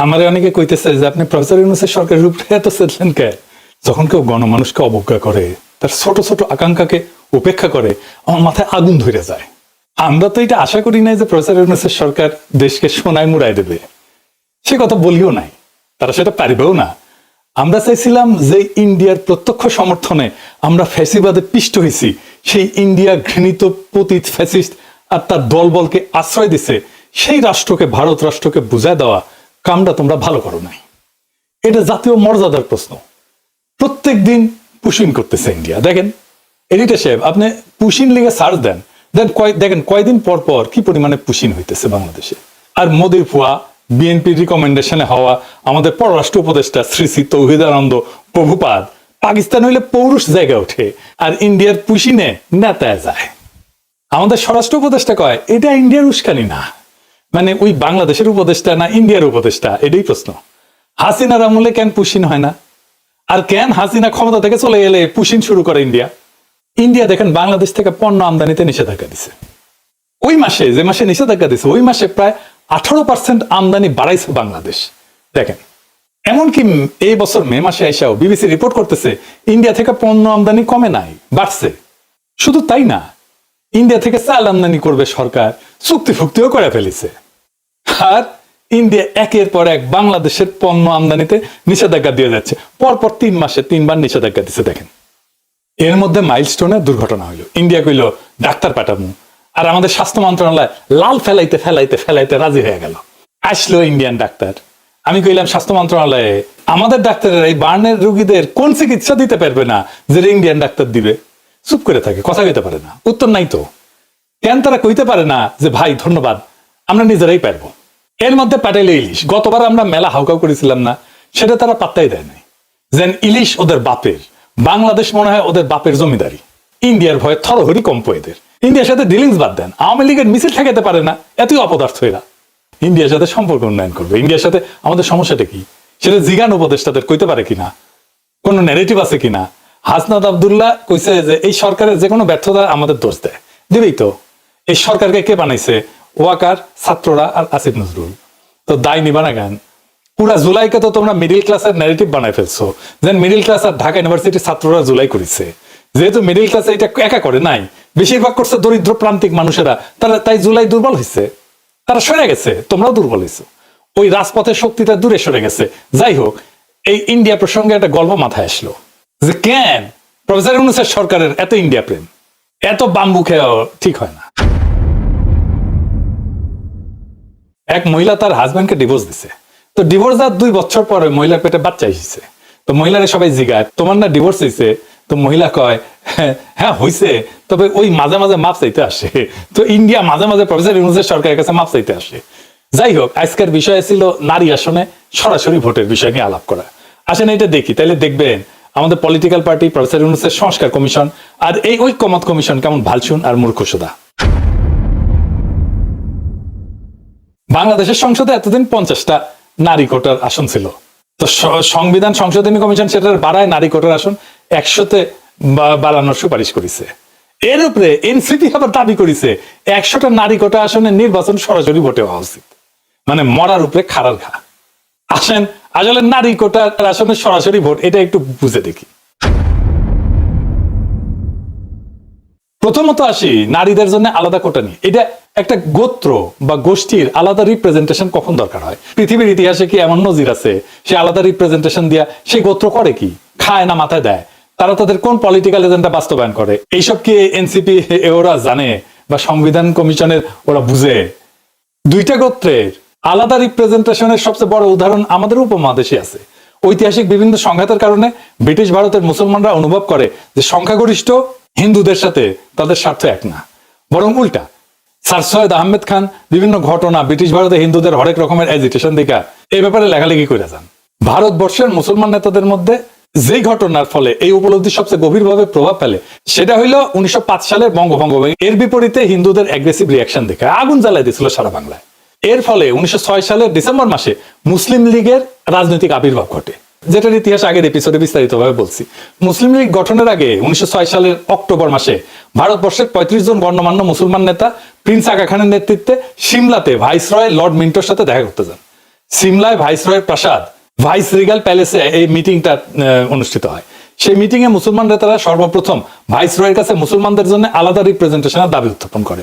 আমার অনেকে কইতেছে যে আপনি প্রফেসর ইউনূসের সরকারের উপরে এত চেতলেন কে? যখন কেউ গণমানুষকে অবজ্ঞা করে, তার ছোট ছোট আকাঙ্ক্ষাকে উপেক্ষা করে, আমার মাথায় আগুন ধরে যায়। আমরা তো এটা আশা করি নাই যে প্রফেসর ইউনূসের সরকার দেশকে সোনায় মুড়াই দেবে, সে কথা বলিও নাই, তারা সেটা পারিবেও না। আমরা চাইছিলাম যে ইন্ডিয়ার প্রত্যক্ষ সমর্থনে আমরা ফ্যাসিবাদে পিষ্ট হয়েছি, সেই ইন্ডিয়া ঘৃণিত পতিত ফ্যাসিস্ট আর তার দলবলকে আশ্রয় দিছে, সেই রাষ্ট্রকে, ভারত রাষ্ট্রকে বুঝায় দেওয়া কামটা তোমরা ভালো করো নাই। এটা জাতীয় মর্যাদার প্রশ্ন। প্রত্যেক দিন পুশিন করতেছে ইন্ডিয়া। দেখেন এডিটর সাহেব, আপনি পুশিন লিগে সার্চ দেন, দেখেন কয়দিন পর পর কি পরিমাণে পুশিন হইতেছে বাংলাদেশে। আর মোদির ফুয়া, বিএনপির রিকমেন্ডেশনে হওয়া আমাদের পররাষ্ট্র উপদেষ্টা শ্রী শ্রী তৌহিদানন্দ প্রভুপাদ পাকিস্তান হইলে পৌরুষ জায়গা ওঠে, আর ইন্ডিয়ার পুশিনে নেতায় যায়। আমাদের স্বরাষ্ট্র উপদেষ্টা কয় এটা ইন্ডিয়ার উস্কানি না, মানে ওই বাংলাদেশের উপদেষ্টা না ইন্ডিয়ার উপদেষ্টা, এটাই প্রশ্ন। হাসিনার আমলে কেন পুশিন হয় না? আর কেন হাসিনা ক্ষমতা থেকে চলে গেলে পুশিন শুরু করে ইন্ডিয়া? ইন্ডিয়া দেখেন বাংলাদেশ থেকে পণ্য আমদানিতে নিষেধাজ্ঞা দিছে। ওই মাসে, যে মাসে নিষেধাজ্ঞা দিছে, ওই মাসে প্রায় 18% আমদানি বাড়াইছে বাংলাদেশ। দেখেন এমনকি এই বছর মে মাসে এসেও বিবিসি রিপোর্ট করতেছে ইন্ডিয়া থেকে পণ্য আমদানি কমে নাই, বাড়ছে। শুধু তাই না, ইন্ডিয়া থেকে চাল আমদানি করবে সরকার, চুক্তি ফুক্তিও করে ফেলেছে। আর ইন্ডিয়া একের পর এক বাংলাদেশের পণ্য আমদানিতে নিষেধাজ্ঞা দিয়ে যাচ্ছে। পরপর 3 মাসে 3 বার নিষেধাজ্ঞা দিচ্ছে। দেখেন এর মধ্যে মাইলস্টোনে দুর্ঘটনা হইল, ইন্ডিয়া কইল ডাক্তার পাঠাবো, আর আমাদের স্বাস্থ্য মন্ত্রণালয় লাল ফেলাইতে ফেলাইতে ফেলাইতে রাজি হয়ে গেল। আসলো ইন্ডিয়ান ডাক্তার। আমি কইলাম স্বাস্থ্য মন্ত্রণালয়ে আমাদের ডাক্তারের এই বার্নের রোগীদের কোন চিকিৎসা দিতে পারবে না যে ইন্ডিয়ান ডাক্তার দিবে? চুপ করে থাকে, কথা কইতে পারে না, উত্তর নাই তো। কেন তারা কইতে পারে না যে ভাই ধন্যবাদ, আমরা নিজেরাই পারবো? এর মধ্যে পাঠাইলে ইলিশ। গতবার আমরা মেলা হাউকাউ করেছিলাম না, সেটা তারা পাত্তাই দেয় নাই। যেন ইলিশ ওদের বাপের, বাংলাদেশ মনে হয় ওদের বাপের জমিদারি। ইন্ডিয়ার ভয়ে থরহরি কম্প এদের। ইন্ডিয়ার সাথে ডিলিংস বাদ দেন, আওয়ামী লীগের মিছিল ঠেকাতে পারে না, এতই অপদার্থ এরা। ইন্ডিয়ার সাথে সম্পর্ক উন্নয়ন করবে। ইন্ডিয়ার সাথে আমাদের সমস্যাটা কি সেটা জিগান উপদেষ্টাদের কইতে পারে কিনা, কোন ন্যারেটিভ আছে কিনা? হাসনাত আব্দুল্লাহ কইছে যে এই সরকারের যে কোনো ব্যর্থতা আমাদের দোষ দেয়, দিবেই তো। এই সরকারকে কে বানাইছে? ওয়াকার, ছাত্ররা আর আসিফ নজরুল। তো দায় নিবা না কেন? পুরা জুলাইকে তো তোমরা মিডিল ক্লাসের ন্যারেটিভ বানাই ফেলছো, যেন মিডিল ক্লাস আর ঢাকা ইউনিভার্সিটির ছাত্ররা জুলাই করেছে। যেহেতু মিডিল ক্লাস এটা একা করে নাই, বেশিরভাগ করছে দরিদ্র প্রান্তিক মানুষেরা, তারা তাই জুলাই দুর্বল হয়েছে, তারা সরে গেছে, তোমরাও দুর্বল হয়েছো। ওই রাজপথের শক্তিটা দূরে সরে গেছে। যাই হোক, এই ইন্ডিয়া প্রসঙ্গে একটা গল্প মাথায় আসলো যে কেন প্রফেসর ইউনূসের সরকারের এত ইন্ডিয়া প্রেম, এত বাম্বু খেয়েও ঠিক হয় না। এক মহিলা তার হাজবেন্ডকে ডিভোর্স দিছে। তো ডিভোর্স দেওয়ার 2 বছর পরে মহিলার পেটে বাচ্চা এসেছে। তো মহিলারা সবাই জিগায় তোমার না ডিভোর্স হয়েছে? তো মহিলা কয় হ্যাঁ হয়েছে, তবে ওই মাঝে মাঝে মাপ চাইতে আসে। তো ইন্ডিয়া মাঝে মাঝে প্রফেসর ইউনূসের সরকারের কাছে মাপ চাইতে আসে। যাই হোক, আজকের বিষয় ছিল নারী আসনে সরাসরি ভোটের বিষয় নিয়ে আলাপ করা। আসেন এটা দেখি, তাহলে দেখবেন আমাদের পলিটিক্যাল পার্টি, প্রফেসর ইউনূসের সংস্কার কমিশন আর এই ঐক্যমত কমিশন কেমন ভালসুন আর মূর্খসুদা। বাংলাদেশের সংসদে এতদিন 50টা নারী কোটার আসন ছিল। তো সংবিধান সংশোধনী কমিশন সেটার বাড়ায় নারী কোটার আসন 100তে বাড়ানোর সুপারিশ করেছে। এর উপরে এনসিপি আবার দাবি করেছে 100টা নারী কোটা আসনে নির্বাচন সরাসরি ভোটে হওয়া উচিত, মানে মরার উপরে খাড়ার ঘা। আসেন আসলে নারী কোটার আসনে সরাসরি ভোট এটা একটু বুঝে দেখি। প্রথমত আসি নারীদের জন্য আলাদা কোটা নিয়ে। এটা একটা গোত্র বা গোষ্ঠীর আলাদা রিপ্রেজেন্টেশন কখন দরকার হয়? পৃথিবীর ইতিহাসে কি এমন নজির আছে সে আলাদা রিপ্রেজেন্টেশন দিয়া সেই গোত্র করে কি? খায় না মাথায় দেয়? তারা তাদের কোন পলিটিক্যাল এজেন্ডা বাস্তবায়ন করে? এইসব কি এনসিপি ওরা জানে বা সংবিধান কমিশনের ওরা বুঝে? 2টা গোত্রের আলাদা রিপ্রেজেন্টেশনের সবচেয়ে বড় উদাহরণ আমাদের উপমহাদেশে আছে। ঐতিহাসিক বিভিন্ন সংঘাতের কারণে ব্রিটিশ ভারতের মুসলমানরা অনুভব করে যে সংখ্যাগরিষ্ঠ হিন্দুদের সাথে তাদের স্বার্থ এক না, বরং উল্টা। স্যার সৈয়দ আহমেদ খান বিভিন্ন ঘটনা ব্রিটিশ ভারতে হিন্দুদের হরেক রকমের এজিটেশন দেখা এই ব্যাপারে লেখালেখি করে যান। ভারতবর্ষের মুসলমান নেতাদের মধ্যে যেই ঘটনার ফলে এই উপলব্ধি সবচেয়ে গভীরভাবে প্রভাব ফেলে সেটা হইল 1905 সালের বঙ্গভঙ্গ। এর বিপরীতে হিন্দুদের অ্যাগ্রেসিভ রিয়াকশন দেখে আগুন জ্বালাই দিয়েছিল সারা বাংলায়। এর ফলে 1906 সালের ডিসেম্বর মাসে মুসলিম লীগের রাজনৈতিক আবির্ভাব ঘটে, যেটার ইতিহাস আগের এপিসোডে বিস্তারিতভাবে বলছি। মুসলিম লীগ গঠনের আগে 1906 সালের অক্টোবর মাসে ভারতবর্ষের 35 জন গণ্যমান্য মুসলমান নেতা প্রিন্স আগা খানের নেতৃত্বে সিমলাতে ভাইসরয় লর্ড মিন্টোর সাথে দেখা করতে যান। সিমলায় ভাইসরয়ের প্রাসাদ ভাইস রিগাল প্যালেসে এই মিটিংটা অনুষ্ঠিত হয়। সেই মিটিং এ মুসলমান নেতারা সর্বপ্রথম ভাইসরয়ের কাছে মুসলমানদের জন্য আলাদা রিপ্রেজেন্টেশনের দাবি উত্থাপন করে।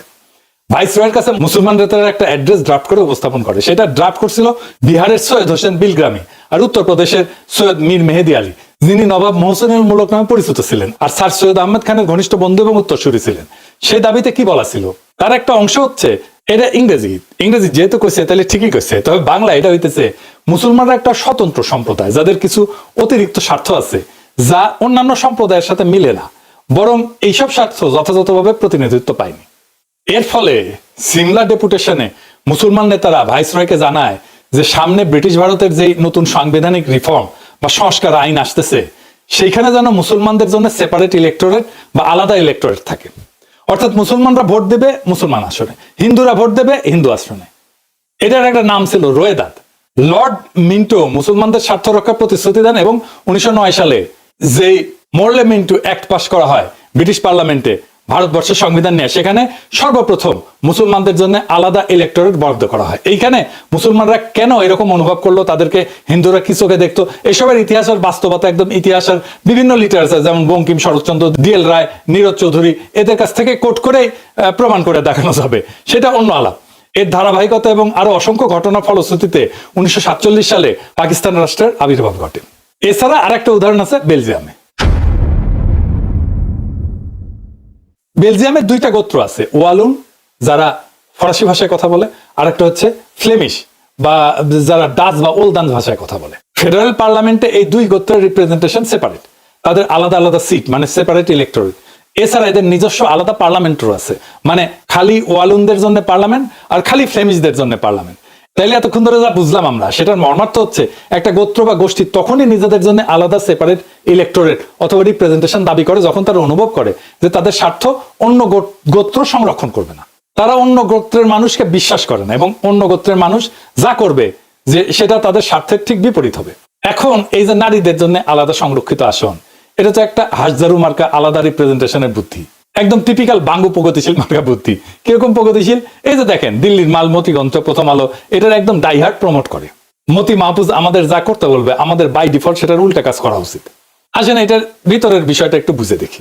ভাইসরয়ের কাছে মুসলমান নেতারা একটা অ্যাড্রেস ড্রাফট করে উপস্থাপন করে। সেটা ড্রাফট করছিল বিহারের সৈয়দ হোসেন বিলগ্রামী আর উত্তরপ্রদেশের সৈয়দ মীর মেহেদি আলী, যিনি নবাব মোহসেনুল মুলক নামে পরিচিত ছিলেন আর স্যার সৈয়দ আহমেদ খানের ঘনিষ্ঠ বন্ধু এবং উত্তরসূরি ছিলেন। সেই দাবিতে কি বলা ছিল, তার একটা অংশ হচ্ছে, এটা ইংরেজি যেহেতু কইছে তাহলে ঠিকই কইছে, তবে বাংলা এটা হইতেছে মুসলমানরা একটা স্বতন্ত্র সম্প্রদায় যাদের কিছু অতিরিক্ত স্বার্থ আছে যা অন্যান্য সম্প্রদায়ের সাথে মিলে না, বরং এইসব স্বার্থ যথাযথভাবে প্রতিনিধিত্ব পায়নি। এর ফলে সিমলা ডেপুটেশনে মুসলমান নেতারা ভাইসরয়কে জানায় যে সামনে ব্রিটিশ ভারতের যে নতুন সাংবিধানিক রিফর্ম বা সংস্কার আইন আসতেছে সেইখানে যেন মুসলমানদের জন্য সেপারেট ইলেক্টোরেট বা আলাদা ইলেক্টোরেট থাকে। অর্থাৎ মুসলমানরা ভোট দেবে মুসলমান আসনে, হিন্দুরা ভোট দেবে হিন্দু আসনে। এটার একটা নাম ছিল রোয়েদাদ। লর্ড মিন্টো মুসলমানদের স্বার্থ রক্ষার প্রতিশ্রুতি দেন এবং 1909 সালে যে মোরলে মিন্টো অ্যাক্ট পাস করা হয় ব্রিটিশ পার্লামেন্টে ভারতবর্ষের সংবিধান নিয়ে, সেখানে সর্বপ্রথম মুসলমানদের জন্য আলাদা ইলেক্টোরেট বরাদ্দ করা হয়। এইখানে মুসলমানরা কেন এরকম অনুভব করলো, তাদেরকে হিন্দুরা কি চোখে দেখতো, এসবের ইতিহাসের বাস্তবতা একদম ইতিহাসের বিভিন্ন লিটারেচার যেমন বঙ্কিম, শরৎচন্দ্র, ডিএল রায়, নীরজ চৌধুরী এদের কাছ থেকে কোট করে প্রমাণ করে দেখানো যাবে, সেটা অন্য আলাপ। এর ধারাবাহিকতা এবং আরো অসংখ্য ঘটনার ফলশ্রুতিতে 1947 সালে পাকিস্তান রাষ্ট্রের আবির্ভাব ঘটে। এছাড়া আরেকটা উদাহরণ আছে বেলজিয়ামে। বেলজিয়ামের দুইটা গোত্র আছে, ওয়ালুন যারা ফরাসি ভাষায় কথা বলে, আর একটা হচ্ছে ফ্লেমিশ বা যারা ডাচ বা ওলদান ভাষায় কথা বলে। ফেডারেল পার্লামেন্টে এই দুই গোত্রের রিপ্রেজেন্টেশন সেপারেট, তাদের আলাদা আলাদা সিট মানে সেপারেট ইলেক্টোরেট। এছাড়া এদের নিজস্ব আলাদা পার্লামেন্টও আছে, মানে খালি ওয়ালুনদের জন্য পার্লামেন্ট আর খালি ফ্লেমিশদের জন্য পার্লামেন্ট। তাইলে এতক্ষণ ধরে যা বুঝলাম আমরা, সেটার মর্মার্থ হচ্ছে একটা গোত্র বা গোষ্ঠী তখনই নিজেদের জন্য আলাদা সেপারেট ইলেক্টোরেট অথবা রিপ্রেজেন্টেশন দাবি করে যখন তারা অনুভব করে যে তাদের স্বার্থ অন্য গোত্র সংরক্ষণ করবে না। তারা অন্য গোত্রের মানুষকে বিশ্বাস করে না এবং অন্য গোত্রের মানুষ যা করবে যে সেটা তাদের স্বার্থের ঠিক বিপরীত হবে। এখন এই যে নারীদের জন্য আলাদা সংরক্ষিত আসন, এটা তো একটা হাজারু মার্কা আলাদা রিপ্রেজেন্টেশনের বুদ্ধি, একদম টিপিক্যাল বাঙ্গু প্রগতিশীল মার্কা বুদ্ধি। কিরকম প্রগতিশীল, এই যে দেখেন দিল্লির মালমতিগঞ্জ প্রথম আলো এটার একদম ডাইহার্ট প্রমোট করে। মতি মাহফুজ আমাদের যা করতে বলবে আমাদের বাই ডিফল্ট সেটার উল্টা কাজ করা উচিত। আসেন এটার ভিতরের বিষয়টা একটু বুঝে দেখি।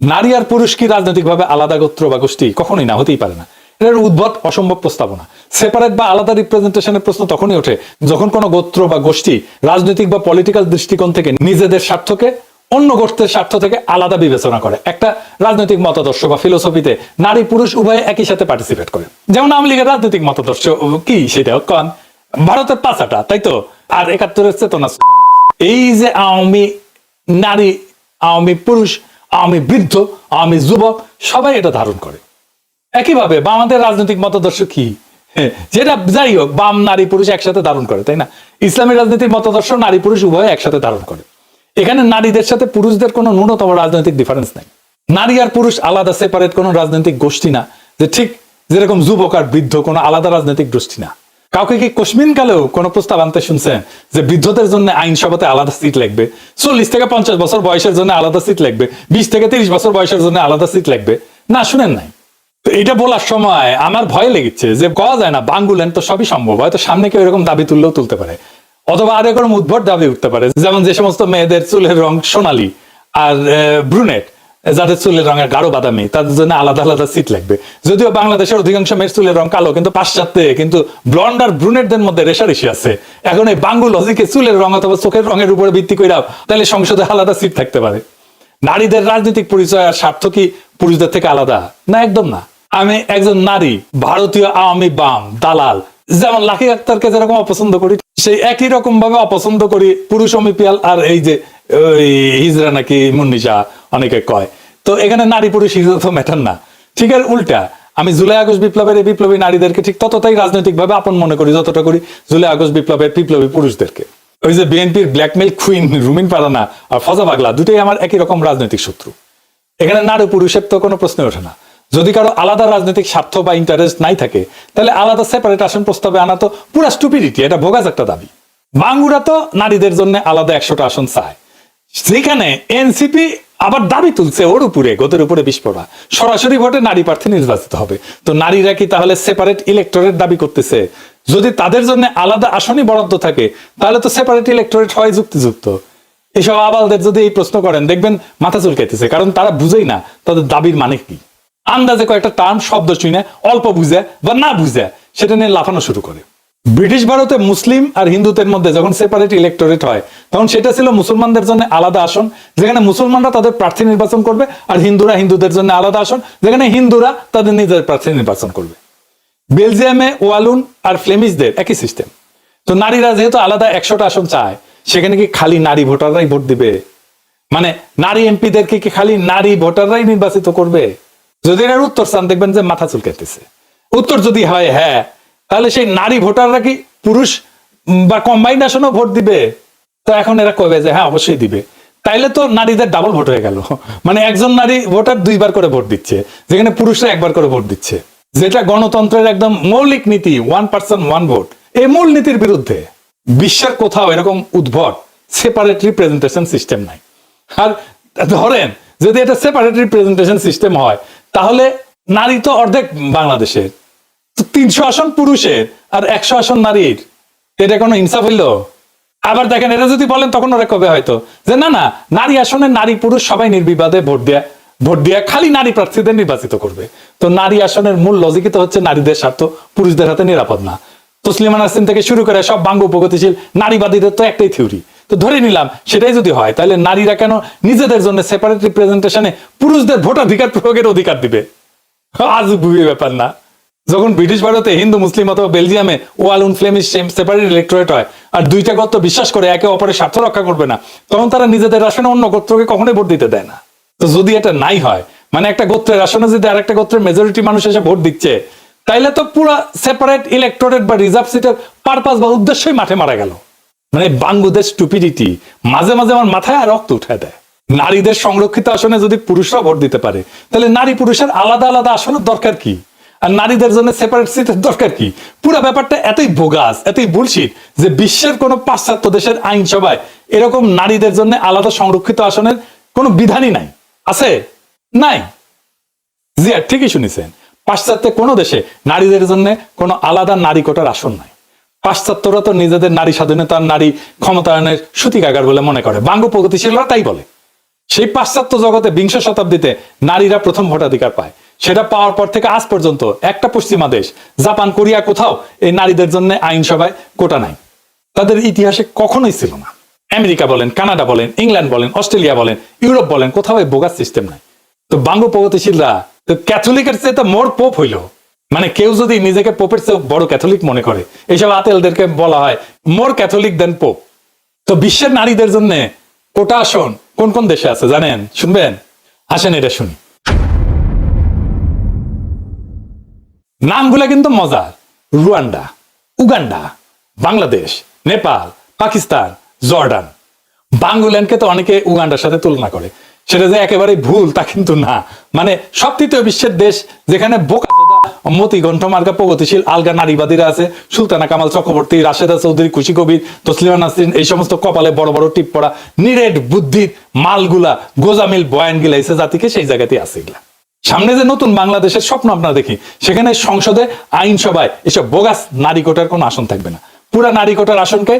নারী আর পুরুষ কি রাজনৈতিকভাবে আলাদা গোত্র বা গোষ্ঠী? কখনোই না, হতেই পারে না। এটার উদ্ভট অসম্ভব প্রস্তাবনা। সেপারেট বা আলাদা রিপ্রেজেন্টেশনের প্রশ্ন তখনই ওঠে যখন কোনো গোত্র বা গোষ্ঠী রাজনৈতিক বা পলিটিক্যাল দৃষ্টিকোণ থেকে নিজেদের স্বার্থকে অন্য গোষ্ঠীর স্বার্থ থেকে আলাদা বিবেচনা করে। একটা রাজনৈতিক মতাদর্শ বা ফিলোসফিতে নারী পুরুষ উভয়ে একই সাথে পার্টিসিপেট করে। যেমন আওয়ামী লীগের রাজনৈতিক মতাদর্শ কি, সেটা কন ভারতের পাঁচাটা, তাই তো, আর 71-এর চেতনা। এই যে আওয়ামী নারী, আওয়ামী পুরুষ, আওয়ামী বৃদ্ধ, আওয়ামী যুবক সবাই এটা ধারণ করে। একইভাবে বামদের রাজনৈতিক মতাদর্শ কি, যেটা যাই হোক বাম নারী পুরুষ একসাথে ধারণ করে, তাই না? ইসলামী রাজনীতির মতাদর্শ নারী পুরুষ উভয় একসাথে ধারণ করে। এখানে নারীদের সাথে পুরুষদের কোনো ন্যূনতম রাজনৈতিক ডিফারেন্স নাই। নারী আর পুরুষ আলাদা সেপারেট কোনো রাজনৈতিক গোষ্ঠী না, যে ঠিক যেরকম যুবক আর বৃদ্ধ কোনো আলাদা রাজনৈতিক গোষ্ঠী না। কাউকে কি কোশ্মিন কালেও কোনো প্রস্তাব আনতে শুনছেন যে বৃদ্ধদের জন্য আইনসভাতে আলাদা সিট লাগবে, 40 থেকে 50 বছর বয়সের জন্য আলাদা সিট লাগবে, 20 থেকে 30 বছর বয়সের জন্য আলাদা সিট লাগবে? না, শুনেন নাই। তো এটা বলার সময় আমার ভয় লেগেছে যে কওয়া যায় না বাঙ্গুলেন তো সবই সম্ভব, হয়তো সামনে কেউ এরকম দাবি তুললেও তুলতে পারে, অথবা আর এরকম উদ্ভট দাবি উঠতে পারে। যেমন যে সমস্ত মেয়েদের চুলের রং সোনালী আর ব্রুনেট, যাদের চুলের রঙের গাঢ় বাদামি, তাদের জন্য আলাদা আলাদা সিট লাগবে। যদিও বাংলাদেশের অধিকাংশ মেয়ের চুলের রং কালো, কিন্তু পাশ্চাত্যে কিন্তু ব্লন্ড আর ব্রুনেটদের মধ্যে রেশারেশি আছে। এখন এই বাঙ্গু লজিকে চুলের রং অথবা চোখের রঙের উপরে ভিত্তি করে তাহলে সংসদে আলাদা সিট থাকতে পারে। নারীদের রাজনৈতিক পরিচয় আর স্বার্থ কি পুরুষদের থেকে আলাদা? না, একদম না। আমি একজন নারী ভারতীয় আওয়ামী বাম দালাল যেমন লাকি আক্তারকে যেরকম অপছন্দ করি, সেই একই রকম ভাবে অপছন্দ করি পুরুষ অমিপিয়াল আর এই যে হিজরা নাকি মুন্নিশা অনেকে কয়। তো এখানে নারী পুরুষ হিজরা তো ম্যাটার না। ঠিক আর উল্টা, আমি জুলাই আগস্ট বিপ্লবের এই বিপ্লবী নারীদেরকে ঠিক ততটাই রাজনৈতিক ভাবে আপন মনে করি যতটা করি জুলাই আগস্ট বিপ্লবের বিপ্লবী পুরুষদেরকে। ওই যে বিএনপির ব্ল্যাকমেল কুইন রুমিন পারানা আর ফজা পাগলা দুটোই আমার একই রকম রাজনৈতিক শত্রু। এখানে নারী পুরুষের তো কোনো প্রশ্ন ওঠে না। যদি কারো আলাদা রাজনৈতিক স্বার্থ বা ইন্টারেস্ট নাই থাকে তাহলে আলাদা সেপারেট আসন প্রস্তাবে আনা তো পুরা স্টুপিডিটি, এটা ভোগাজ একটা দাবি। বাঙ্গুরা তো নারীদের জন্য আলাদা 100টা আসন চায়, যেখানে এনসিপি আবার দাবি তুলছে ওর উপরে, গোদের উপরে বিস্ফোরা, সরাসরি ভোটে নারী প্রার্থী নির্বাচিত হবে। তো নারীরা কি তাহলে সেপারেট ইলেকটোরেট দাবি করতেছে? যদি তাদের জন্য আলাদা আসনই বরাদ্দ থাকে তাহলে তো সেপারেট ইলেকটোরেট হয় যুক্তিযুক্ত। এইসব আবালদের যদি এই প্রশ্ন করেন দেখবেন মাথা চুলকাইতেছে, কারণ তারা বুঝেই না তাদের দাবির মানে কি। আন্দাজে কয়েকটা টার্ম শব্দ শুনে অল্প বুঝে বা না বুঝে সেটা নিয়ে লাফানো শুরু করে। ব্রিটিশ ভারতে মুসলিম আর হিন্দুদের মধ্যে যখন সেপারেট ইলেকটোরেট হয় তখন সেটা ছিল মুসলমানদের জন্য আলাদা আসন, যেখানে মুসলমানরা তাদের প্রার্থী নির্বাচন করবে, আর হিন্দুরা হিন্দুদের জন্য আলাদা আসন, যেখানে হিন্দুরা তাদের নিজের প্রার্থী নির্বাচন করবে। বেলজিয়ামে ওয়ালুন আর ফ্লেমিশদের একই সিস্টেম। তো নারীরা যেহেতু আলাদা 100টা আসন চায়, সেখানে কি খালি নারী ভোটাররাই ভোট দিবে? মানে নারী এমপিদেরকে কি খালি নারী ভোটাররাই নির্বাচিত করবে? যদি এর উত্তর চান দেখবেন যে মাথা চুলকাইতেছে। উত্তর যদি হয় হ্যাঁ, তাহলে সেই নারী ভোটাররা কি পুরুষ বা কম্বাইন্ড আসনও ভোট দিবে? তো এখন এরা কবে যে হ্যাঁ অবশ্যই দিবে। তাইলে তো নারীদের ডাবল ভোট হয়ে গেল, মানে একজন নারী ভোটার 2বার করে ভোট দিচ্ছে, যেখানে পুরুষরা 1বার করে ভোট দিচ্ছে, যেটা গণতন্ত্রের একদম মৌলিক নীতি, 1 পার্সন 1 ভোট। এই মূল নীতির বিরুদ্ধে। বিশ্বের কোথাও এরকম উদ্ভট সেপারেট রিপ্রেজেন্টেশন সিস্টেম নাই। আর ধরেন যদি এটা সেপারেট রিপ্রেজেন্টেশন সিস্টেম হয় তাহলে নারী তো অর্ধেক বাংলাদেশের, 300 আসন পুরুষের আর 100 আসন নারীর, এটা কোনো ইনসাফ হইল? আবার দেখেন এটা যদি বলেন তখন ওরা কবে হয়তো যে না না, নারী আসনে নারী পুরুষ সবাই নির্বিবাদে ভোট দেয়া খালি নারী প্রার্থীদের নির্বাচিত করবে। তো নারী আসনের মূল লজিকই তো হচ্ছে নারীদের স্বার্থ পুরুষদের হাতে নিরাপদ না। তসলিমা নাসরিন থেকে শুরু করে সব বাঙ্গ প্রগতিশীল নারীবাদীদের তো একটাই থিওরি। তো ধরে নিলাম সেটাই যদি হয়, তাহলে নারীরা কেন নিজেদের জন্য সেপারেট রিপ্রেজেন্টেশনে পুরুষদের ভোটাধিকার প্রয়োগের অধিকার দিবে? আজব ব্যাপার না? যখন ব্রিটিশ ভারতে হিন্দু মুসলিম অথবা বেলজিয়ামে ওয়ালুন ফ্লেমিশ সেপারেট ইলেকটোরেট হয় আর দুইটা গোত্র বিশ্বাস করে একে অপরের স্বার্থ রক্ষা করবে না, তখন তারা নিজেদের আসনে অন্য গোত্রকে কখনোই ভোট দিতে দেয় না। তো যদি এটা নাই হয়, মানে একটা গোত্রের আসনে যদি আরেকটা গোত্রের মেজরিটি মানুষ এসে ভোট দিচ্ছে, তাইলে তো পুরো সেপারেট ইলেকটোরেট বা রিজার্ভ সিটের পারপাস বা উদ্দেশ্যই মাঠে মারা গেল। মানে বাংলাদেশ স্টুপিডিটি মাঝে মাঝে আমার মাথায় আর রক্ত উঠে দেয়। নারীদের সংরক্ষিত আসনে যদি পুরুষরা ভোট দিতে পারে, তাহলে নারী পুরুষের আলাদা আলাদা আসনের দরকার কি? আর নারীদের জন্য সেপারেট সিটের দরকার কি? পুরো ব্যাপারটা এতই বোগাস, এতই বুলশিট যে বিশ্বের কোন পাশ্চাত্য দেশের আইনসভায় এরকম নারীদের জন্য আলাদা সংরক্ষিত আসনের কোন বিধানই নাই। আছে? নাই। জি ঠিকই শুনেছেন, পাশ্চাত্যে কোনো দেশে নারীদের জন্য কোনো আলাদা নারী কোটার আসন নাই। পাশ্চাত্যরা তো নিজেদের নারী স্বাধীনতা, নারী ক্ষমতায়নের সূতিকাগার বলে মনে করে, বাঙ্গ প্রগতিশীলরা তাই বলে। সেই পাশ্চাত্য জগতে 20 শতাব্দীতে নারীরা প্রথম ভোটাধিকার পায়। সেটা পাওয়ার পর থেকে আজ পর্যন্ত একটা পশ্চিমা দেশ, জাপান, কোরিয়া, কোথাও এই নারীদের জন্য আইনসভায় কোটা নাই। তাদের ইতিহাসে কখনোই ছিল না। আমেরিকা বলেন, কানাডা বলেন, ইংল্যান্ড বলেন, অস্ট্রেলিয়া বলেন, ইউরোপ বলেন, কোথাও এই বোগাস সিস্টেম নাই। তো বাঙ্গ প্রগতিশীলরা তো ক্যাথলিকের চেয়ে তো মোর পোপ হইল। মানে কেউ যদি নিজেকে পোপের চেয়ে বড় ক্যাথলিক মনে করে, এইসব আতেলদেরকে বলা হয় মোর ক্যাথলিক দেন পোপ। তো বিশ্বের নারীদের জন্য কোটা আসন কোন কোন দেশে আছে জানেন? শুনবেন? আসেন এটা শুনি। নামগুলা কিন্তু মজার: Rwanda, Uganda, Bangladesh, Nepal, Pakistan, Jordan. বাংলাদেশকে তো অনেকে উগান্ডার সাথে তুলনা করে, সেটা যে একেবারে ভুল তা কিন্তু না। মানে সব তৃতীয় বিশ্বের দেশ যেখানে বোকাচোদা মতি গন্ঠ মার্কা প্রগতিশীল আলগা নারীবাদীরা আছে, সুলতানা কামাল চক্রবর্তী, রাশেদা চৌধুরী, খুশি কবির, তসলিমা নাসরিন, এই সমস্ত কপালে বড় বড় টিপ পড়া নিরেট বুদ্ধির মালগুলা গোজামিল বয়ান গিলাইছে জাতিকে, সেই জায়গাতেই আছে এগুলা। সামনে যে নতুন বাংলাদেশের স্বপ্ন আমরা দেখি, সেখানে সংসদে আইনসভায় এসব বোগাস নারী কোটার কোনো আসন থাকবে না। পুরা নারী কোটার আসনকে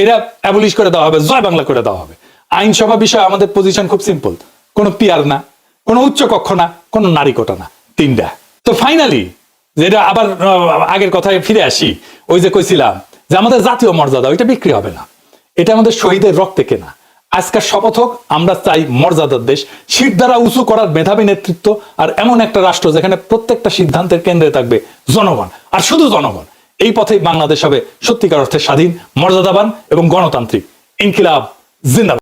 এরা অ্যাবলিশ করে দেওয়া হবে, জয় বাংলা করে দেওয়া হবে। আইনসভা বিষয়ে আমাদের পজিশন খুব সিম্পল: কোনো পিয়ার না, কোনো উচ্চ কক্ষ না, কোনো নারী কোটা না, 3টা। তো ফাইনালি যেটা আবার আগের কথায় ফিরে আসি, ওই যে কইছিলাম যে আমাদের জাতীয় মর্যাদা ওইটা বিক্রি হবে না, এটা আমাদের শহীদের রক্তে কেনা। আজকের শপথ হোক, আমরা চাই মর্যাদার দেশ, শীত দ্বারা উঁচু করার মেধাবী নেতৃত্ব, আর এমন একটা রাষ্ট্র যেখানে প্রত্যেকটা সিদ্ধান্তের কেন্দ্রে থাকবে জনগণ, আর শুধু জনগণ। এই পথেই বাংলাদেশ হবে সত্যিকার অর্থে স্বাধীন, মর্যাদাবান এবং গণতান্ত্রিক। ইনকিলাব জিন্দাবাদ।